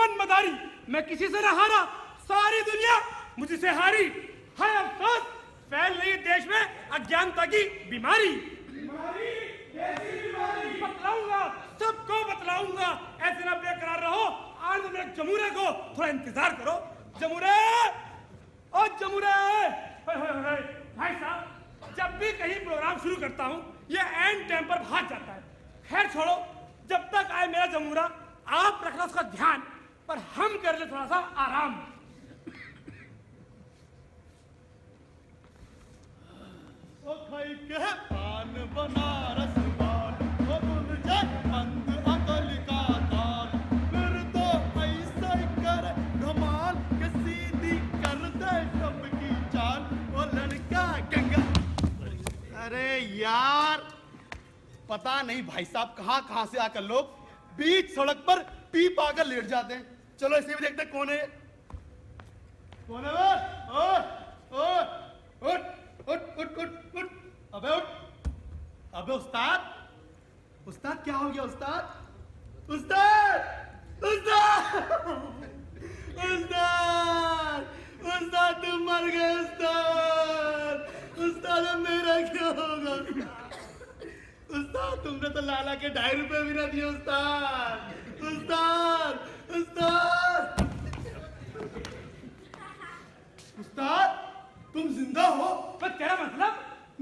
मन मदारी, मैं किसी से न हारा, सारी दुनिया मुझसे हारी। हाय अफसोस, फैल रही देश में अज्ञानता की बीमारी। बतलाऊंगा, सबको बतलाऊंगा, ऐसे न बेकरार रहो। आज मेरे जमूरे को थोड़ा इंतजार करो। जमूरे, ओ जमूरे। भाई साहब, जब भी कहीं प्रोग्राम शुरू करता हूँ ये एंड टाइम पर भाग जाता है। खैर छोड़ो, जब तक आए मेरा जमूरा आप रखना उसका ध्यान, पर हम कर ले थोड़ा सा आराम। ओ खाई के पान बनारस वाल, ओ बुल जाए बंद अकल का ताल, फिर तो ऐसा कर धमाल के सीधी कर दे सबकी चाल। ओ लड़का गंगा। अरे यार, पता नहीं भाई साहब कहां से आकर लोग बीच सड़क पर पी पाकर लेट जाते हैं। चलो इसे भी देखते कौन है। कौन है वो? उठ उठ उठ उठ उठ। अबे उठ। अबे उस्ताद, उस्ताद क्या हो गया उस्ताद? उस्ताद, उस्ताद, उस्ताद, उस्ताद तुम मर गए उस्ताद। उस्ताद मेरा क्या होगा? उस्ताद तुमने तो लाला के 2.5 रुपए भी ना दिए उस्ताद। उस्ताद, उस्ताद, उस्ताद तुम जिंदा हो? पर तेरा मतलब?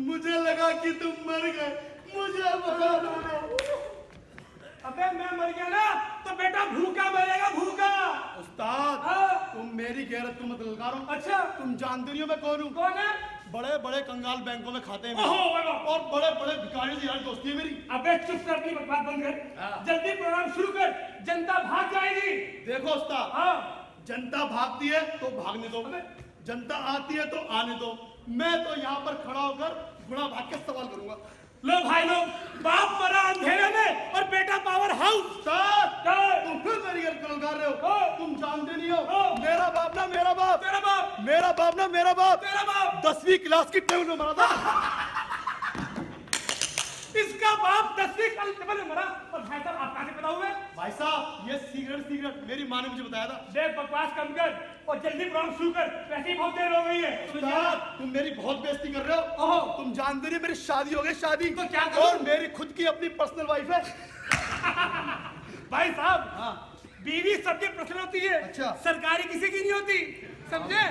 मुझे लगा कि तुम मर गए, मुझे बता दो। अबे मैं मर गया ना तो बेटा भूखा मरेगा, भूखा। उस्ताद तुम मेरी गैरत को मत ललकारो। अच्छा, तुम जानते नहीं हो मैं कौन हूँ? कौन है? बड़े बड़े कंगाल बैंकों में खाते हैं ओहो, और बड़े बड़े भिखारियों से यार दोस्ती है मेरी। अबे चुप कर, अपनी बकवास बंद कर। जल्दी प्रोग्राम शुरू कर, जनता भाग जाएगी। देखो उस्ताद, जनता भागती है तो भागने दो, जनता आती है तो आने दो। मैं तो यहाँ पर खड़ा होकर गुणा भाग के सवाल करूंगा। लो भाई लोग, बाप मरा अंधेरे में और बेटा पावर हाउस। तुम फिर मेरी गलत कर रहे हो। तुम जानते नहीं हो मेरा बाप ना मेरा बाप, तेरा बाप, मेरा बाप ना मेरा बाप, तेरा बाप 10वीं क्लास की टेबल में मरा था। इसका बाप 10वीं क्लास टेबल में मरा। और भाई साहब आप कहाँ से पता हुए? भाई साहब ये सीक्रेट मेरी माँ ने मुझे बताया था। देख बकवास कम कर और जल्दी प्रोग्राम शुरू कर, वैसे ही बहुत देर हो गई है। उस्ताद तुम मेरी बहुत बेइज्जती कर रहे हो। ओहो, तुम जानते नहीं मेरी शादी हो गई, शादी। तो क्या करूं? और मेरी खुद की अपनी पर्सनल वाइफ है। भाई साहब बीवी सबकी पर्सनल होती है। अच्छा। सरकारी किसी की नहीं होती, समझे?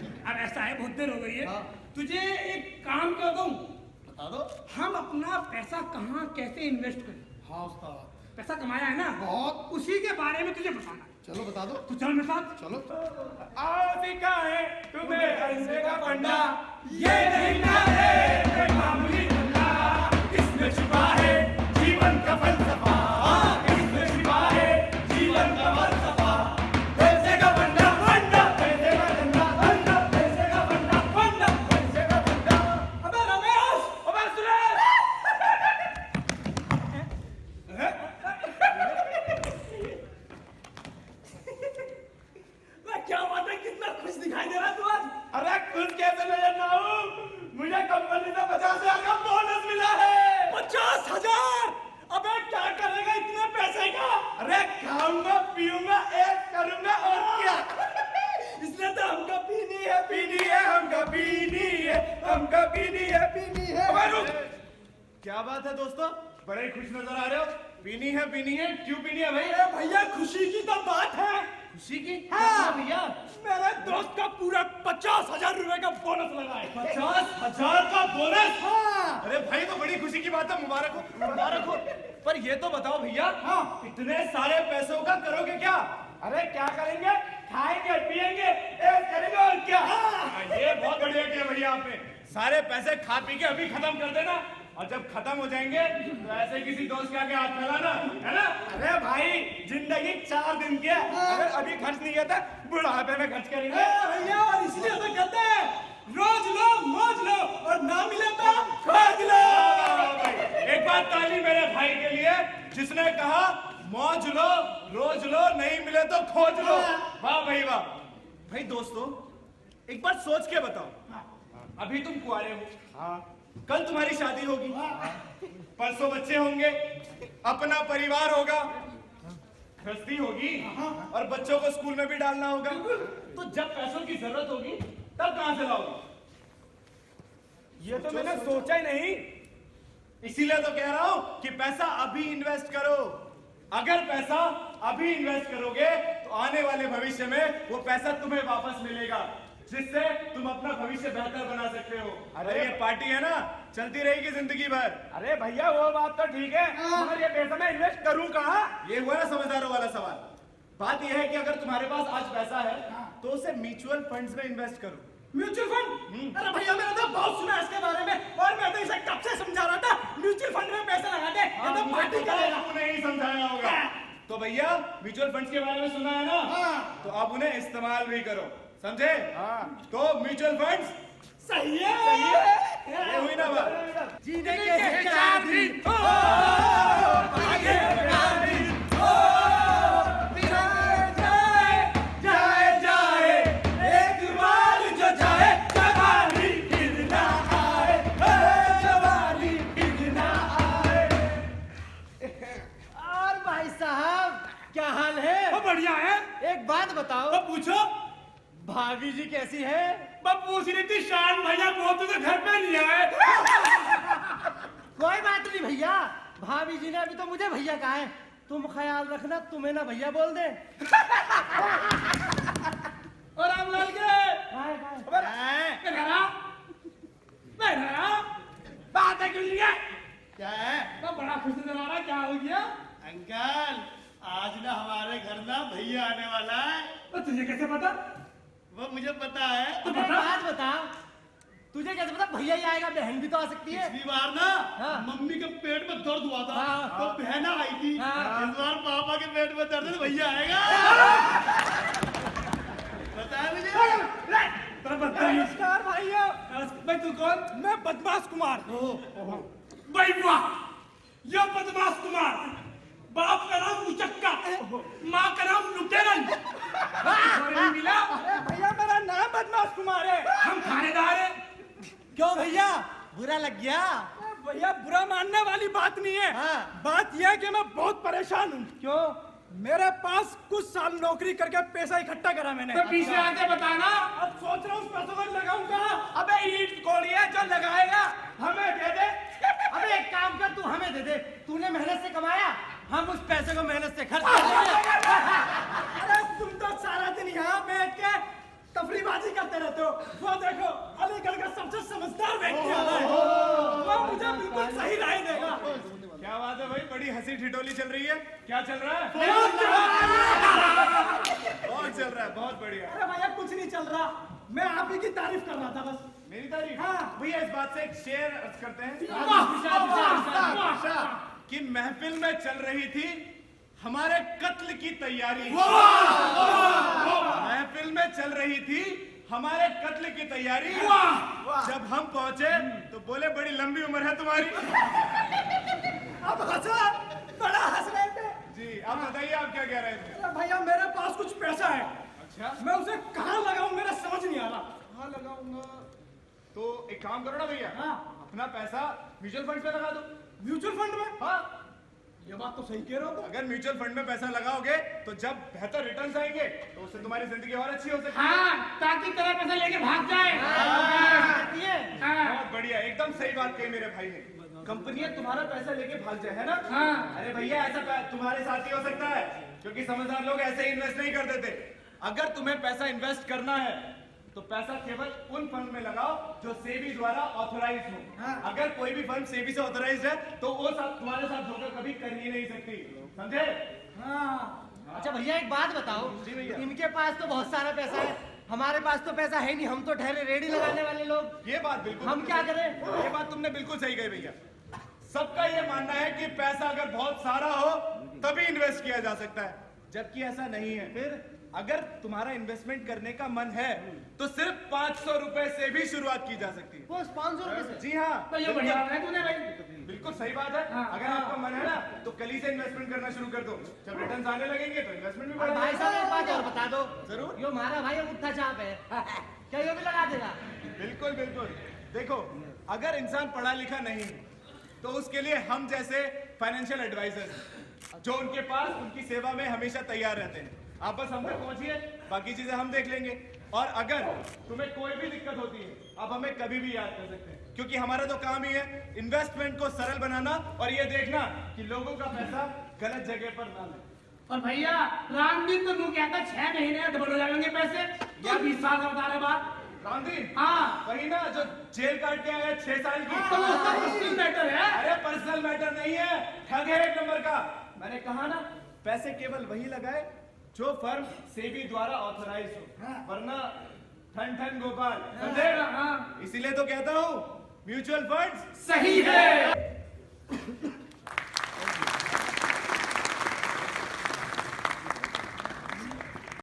ठीक। अब ऐसा है, बहुत देर हो गई है। हाँ। तुझे एक काम कर दूं, बता दो। हम अपना पैसा कहाँ कैसे इन्वेस्ट करें? हाँ उस्ताद, पैसा कमाया है ना बहुत। उसी के बारे में तुझे बताना। चलो बता दो। तू चल मेरे साथ। चलो। आओ सिखाए तुम्हें पैसे का फंडा, ये नहीं ना है कोई मामूली धंधा, इसमें छुपा है जीवन का फलसफा, इसमें छुपा है जीवन का फलसफा। पैसे का फंडा, फंडा, पैसे का धंधा, धंधा, पैसे का फंडा, फंडा, पैसे का धंधा। अबे रमेश, अबे सुरेश। क्या बात है, कितना खुश दिखाई दे रहा तू आज। अरे खुश कैसे नजर ना हूँ, मुझे कंपनी से 50,000 का बोनस मिला है। 50,000? अबे क्या करेगा इतने पैसे का? अरे खाऊंगा पीऊंगा ऐश करूंगा और क्या। इसलिए तो हमको पीनी है, पीनी है, हमको पीनी है, हमको पीनी है, पीनी है। क्या बात है दोस्तों, बड़े खुश नजर आ रहे हो। पीनी है, क्यों पीनी है भाई? भैया खुशी की तो बात है। खुशी की? हाँ भैया, मेरे दोस्त का पूरा 50,000 रुपए का बोनस लगा है। 50,000 का बोनस? हाँ। अरे भाई तो बड़ी खुशी की बात है, मुबारक हो, मुबारक हो। पर ये तो बताओ भैया, हाँ। इतने सारे पैसों का करोगे क्या? अरे क्या करेंगे, खाएंगे पिएंगे ऐश करेंगे और क्या। ये बहुत बढ़िया किया भैया आपने। सारे पैसे खा पी के अभी खत्म कर देना, और जब खत्म हो जाएंगे तो ऐसे किसी दोस्त के आगे हाथ फैलाना, है ना? अरे भाई जिंदगी 4 दिन की है, अगर अभी खर्च नहीं किया था बुढ़ापे में खर्च करेंगे भैया। और इसलिए तो कहते हैं रोज लो मौज लो और ना मिले तो खोज लो। एक बात ताली मेरे भाई के लिए जिसने कहा मौज लो रोज लो, नहीं मिले तो खोज लो। वाह भाई वाह। भाई दोस्तों एक बात सोच के बताओ, अभी तुम कुंवारे हो, कल तुम्हारी शादी होगी, परसों बच्चे होंगे, अपना परिवार होगा, सस्ती होगी और बच्चों को स्कूल में भी डालना होगा। तो जब पैसों की जरूरत होगी तब कहां से लाओगे? ये तो मैंने सोचा ही नहीं, इसीलिए तो कह रहा हूं कि पैसा अभी इन्वेस्ट करो। अगर पैसा अभी इन्वेस्ट करोगे तो आने वाले भविष्य में वो पैसा तुम्हें वापस मिलेगा, जिससे तुम अपना भविष्य बेहतर बना सकते हो। अरे ये पार्टी है ना, चलती रहेगी जिंदगी भर। अरे भैया वो बात तो ठीक है, मगर ये पैसा मैं इन्वेस्ट करूं कहां? ये हुआ ना समझदारों वाला सवाल। बात यह है कि अगर तुम्हारे पास आज पैसा है तो उसे म्यूचुअल फंड्स में इन्वेस्ट करो। Mutual fund? अरे भैया मैंने तो बहुत सुना है इसके बारे में, और मैं तो इसे कब से समझा रहा था म्यूचुअल फंड में पैसा लगा दे, ये तो पार्टी करेगा। तूने ही समझाया होगा। तो भैया म्यूचुअल फंड्स के बारे में सुना है ना, तो अब उन्हें इस्तेमाल भी करो, समझे? तो म्यूचुअल फंड्स सही है, सही है। ये हुई ना बात। जीने के 4 दिन बढ़िया है। एक बात बताओ, तो पूछो। भाभी जी कैसी है? बस पूछ रही थी, शान भैया बहुत तो घर पे नहीं आए। कोई बात नहीं भैया, भाभी जी ने अभी तो मुझे भैया कहा है। तुम ख्याल रखना, तुम्हें ना भैया बोल दे। और रामलाल के बात है क्यों नहीं है? क्या है? तो बड़ा खुश नजर आ रहा, क्या हो गया? अंकल, आज ना हमारे घर ना भैया आने वाला है। तो तुझे कैसे पता? वो मुझे पता है। तो एक बता। बात बता, तुझे कैसे पता भैया ही आएगा? बहन भी तो आ सकती है। पिछली बार ना हाँ। मम्मी के पेट में दर्द हुआ था, हाँ। तो बहना आई थी। हाँ। इस बार पापा के पेट में दर्द है तो भैया आएगा। बताया मुझे। नमस्कार भाइयों। भाई तू कौन? मैं बदमाश कुमार। भाई वाह, ये बदमाश कुमार। बाप का नाम मुचक्का, माँ का नाम लुटेरन। मिला? भैया मेरा नाम बदमाश कुमार है। हम थानेदार हैं। क्यों भैया, बुरा लग गया? भैया बुरा मानने वाली बात नहीं है। हाँ। बात यह है कि मैं बहुत परेशान हूँ। क्यों? मेरे पास कुछ साल नौकरी करके पैसा इकट्ठा करा मैंने। तो पीछे आके बताना। अब सोच रहा हूँ उस पैसों को लगाऊंगा। अबे ईंट कौड़ी है जो लगाएगा हमें दे दे। अबे एक काम कर, तू हमें दे दे। तूने मेहनत से कमाया, हम उस पैसे को मेहनत से खर्च कर देंगे। अरे तुम तो सारा दिन यहाँ बैठ के तफरीबाजी करते रहते हो। वो देखो अलीगढ़ का सबसे समझदार व्यक्ति आ रहा है, वो मुझे बिल्कुल सही राय देगा। क्या बात है भाई, बड़ी हंसी ठिठोली चल रही है। क्या चल रहा है? बहुत चल रहा है, बहुत बढ़िया। अरे भैया कुछ नहीं चल रहा, मैं आप ही की तारीफ कर रहा था बस। मेरी तारीफ? हाँ। भैया इस बात से एक शेर अर्ज करते हैं वाह, कि महफिल में चल रही थी हमारे कत्ल की तैयारी। महफिल में चल रही थी हमारे कत्ल की तैयारी। जब हम पहुंचे तो बोले बड़ी लंबी उम्र है तुम्हारी। अब हंसा, बड़ा हंस रहे थे। जी आप बताइए, आप क्या कह रहे थे? अरे भैया मेरे पास कुछ पैसा है। अच्छा, मैं उसे कहाँ लगाऊं मेरा समझ नहीं आ रहा। कहाँ लगाऊंगा? तो एक काम करो ना भैया, हाँ। अपना पैसा म्यूचुअल फंड पे लगा दो। म्यूचुअल फंड में? हाँ, ये बात तो सही कह रहे हो तुम। अगर म्यूचुअल फंड में पैसा लगाओगे तो जब बेहतर रिटर्न्स आएंगे तो उससे तुम्हारी जिंदगी और अच्छी हो सकती है। हाँ, ताकि तेरा पैसा लेके भाग जाए। बहुत बढ़िया, एकदम सही बात कही मेरे भाई ने। कंपनियां तुम्हारा पैसा लेके भाग जाए, है ना? हाँ। अरे भैया ऐसा तुम्हारे साथ ही हो सकता है, क्योंकि समझदार लोग ऐसे इन्वेस्ट नहीं कर देते। अगर तुम्हें पैसा इन्वेस्ट करना है तो पैसा केवल उन फंड में लगाओ जो सेबी द्वारा ऑथोराइज हो। अगर कोई भी फंड सेबी से ऑथोराइज है तो वो तुम्हारे साथ धोखा कभी कर ही नहीं सकती, समझे? हाँ। अच्छा भैया एक बात बताओ, जी भैया। इनके पास तो बहुत सारा पैसा है, हमारे पास तो पैसा है नहीं। हम तो ठहरे रेडी लगाने वाले लोग। ये बात बिल्कुल, हम क्या करें? ये बात तुमने बिल्कुल सही कही भैया। सबका ये मानना है कि पैसा अगर बहुत सारा हो तभी इन्वेस्ट किया जा सकता है, जबकि ऐसा नहीं है। फिर अगर तुम्हारा इन्वेस्टमेंट करने का मन है तो सिर्फ 500 रुपए से भी शुरुआत की जा सकती है। बस 500 रुपए से? जी हाँ, तो ये बढ़िया है तूने भाई। बिल्कुल सही बात है। अगर आपका मन है ना तो कल ही से इन्वेस्टमेंट करना शुरू कर दो। जब रिटर्न्स आने लगेंगे तो इन्वेस्टमेंट भी और बढ़ भाई जाएगा। साहब एक बात और बता दो। जरूर। यो हमारा भाई उठा चाप है, क्या ये भी लगा देगा? बिल्कुल बिल्कुल। देखो, अगर इंसान पढ़ा लिखा नहीं तो उसके लिए हम जैसे फाइनेंशियल एडवाइजर जो उनके पास उनकी सेवा में हमेशा तैयार रहते हैं। आप बस हम तक पहुंचिए, बाकी चीजें हम देख लेंगे। और अगर तुम्हें कोई भी दिक्कत होती है, आप हमें कभी भी याद कर सकते हैं, क्योंकि हमारा तो काम ही है इन्वेस्टमेंट को सरल बनाना और ये देखना कि लोगों का पैसा गलत जगह पर ना लगे। और भैया रामदीन तो तू कहता 6 महीने में डबल हो जाएंगे पैसे, या 20 साल का बता रहे बात। रामदीन, हाँ वही ना जो जेल काट के आया 6 साल की। तो उसका पर्सनल मैटर है। अरे पर्सनल मैटर नहीं है, ठग है 1 नंबर का। मैंने कहा ना, पैसे केवल वही लगाए जो फर्म सेबी द्वारा ऑथराइज हो, वरना ठन ठन गोपाल समझे? हाँ। इसीलिए तो कहता हूँ म्यूचुअल फंड्स सही है।